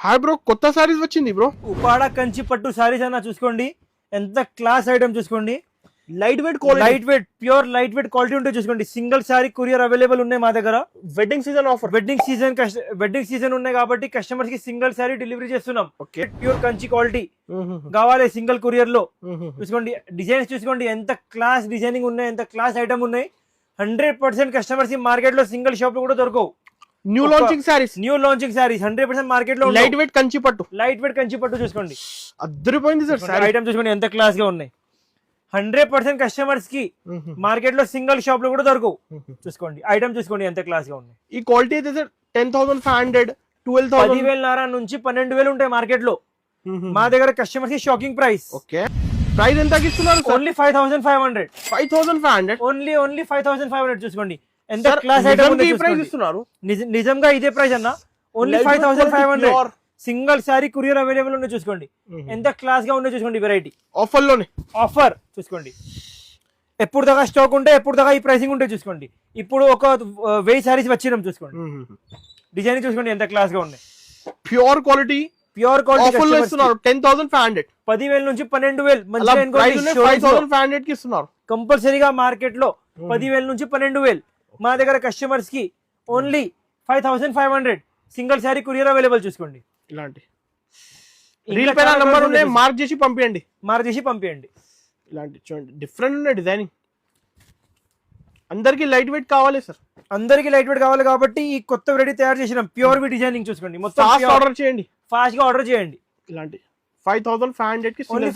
Hi bro, కొత్త సారీస్ వచ్చింది bro. Uppada Kanchi పట్టు సారీస్ అన్న చూసుకోండి, ఎంత క్లాస్ ఐటమ్ చూసుకోండి. Light weight quality, light weight, pure light weight quality ఉంటే చూసుకోండి. సింగిల్ సారీ కొరియర్ అవైలబుల్ ఉన్నాయి మా దగ్గర. Wedding season offer. Wedding season ఉన్నాయి కాబట్టి కస్టమర్స్ కి సింగిల్ సారీ డెలివరీ చేస్తున్నాం. ఓకే, ప్యూర్ కంచి క్వాలిటీ కావాలి సింగిల్ కొరియర్ లో. చూసుకోండి డిజైన్స్, చూసుకోండి ఎంత క్లాస్ డిజైనింగ్ ఉన్నాయి, ఎంత క్లాస్ ఐటమ్ ఉన్నాయి. 100% కస్టమర్స్ ఈ మార్కెట్ లో సింగిల్ షాప్ లో కూడా దొరకవు. న్యూ లాంచింగ్ సారీస్ 100% మార్కెట్ లో లైట్ వెయిట్ కంచి పట్టు. లైట్ వెయిట్ కంచి పట్టు చూసుకోండి, అద్దరిపోయింది సార్. ఐటమ్ చూసుకోండి ఎంత క్లాస్ గా ఉన్నాయి. 100% కస్టమర్స్ కి మార్కెట్ లో సింగిల్ షాప్ లో కూడా దొరకవు. చూసుకోండి ఐటమ్ చూసుకోండి ఎంత క్లాస్ గా ఉన్నాయి. ఈ క్వాలిటీ అయితే సార్ 10,500, 12,000, 10,000 నుంచి 12,000 ఉంటాయి మార్కెట్ లో. మా దగ్గర కస్టమర్స్ కి షాకింగ్ ప్రైస్. ఓకే, ప్రైస్ ఎంత ఇస్తున్నారు? ఓన్లీ 5,500. 5,500 ఓన్లీ 5,500 చూసుకోండి ఎంత క్లాస్ ఐటమ్ ప్రైస్ ఇస్తున్నారు. నిజంగా ఇదే ప్రైస్ అన్న. Only 5,500. Single sorry courier available ఉన్నాయి చూసుకోండి, ఎంత క్లాస్ గా ఉన్నాయి చూసుకోండి. వెరైటీ ఆఫర్ లోనే ఆఫర్ చూసుకోండి. ఎప్పుడు దాకా స్టాక్ ఉంటే ఎప్పుడు దాకా ఈ ప్రైసింగ్ ఉంటే చూసుకోండి. ఇప్పుడు ఒక 1000 సారీస్ వచ్చినాం చూసుకోండి. డిజైన్ చూసుకోండి ఎంత క్లాస్ గా ఉన్నాయి. ప్యూర్ క్వాలిటీ ఆఫర్ లో ఇస్తున్నారు. 10,500, 10,000 నుంచి 12,000 5,500 కి ఇస్తున్నారు. కంపల్సరీగా మార్కెట్ లో 10,000 నుంచి 12,000. మా దగ్గర కస్టమర్స్ కి only 5,500 single sorry courier available చూసుకోండి. ఇలాంటి రీల్ పైన నంబర్ ఉన్నాయి, మార్క్ చేసి పంపించండి. ఇలాంటి చూడండి డిఫరెంట్ ఉన్నాయి డిజైనింగ్. అందరికి లైట్ వెయిట్ కావాలి సార్, అందరికి లైట్ వెయిట్ కావాలి కాబట్టి ఈ కొత్త వెరైటీ తయారు చేసినాం. ప్యూర్ వి డిజైనింగ్ చూసుకోండి, మొత్తం ఆర్డర్ చేయండి, ఫాస్ట్ గా ఆర్డర్ చేయండి. ఇలాంటి 5,500 కి ఓన్లీ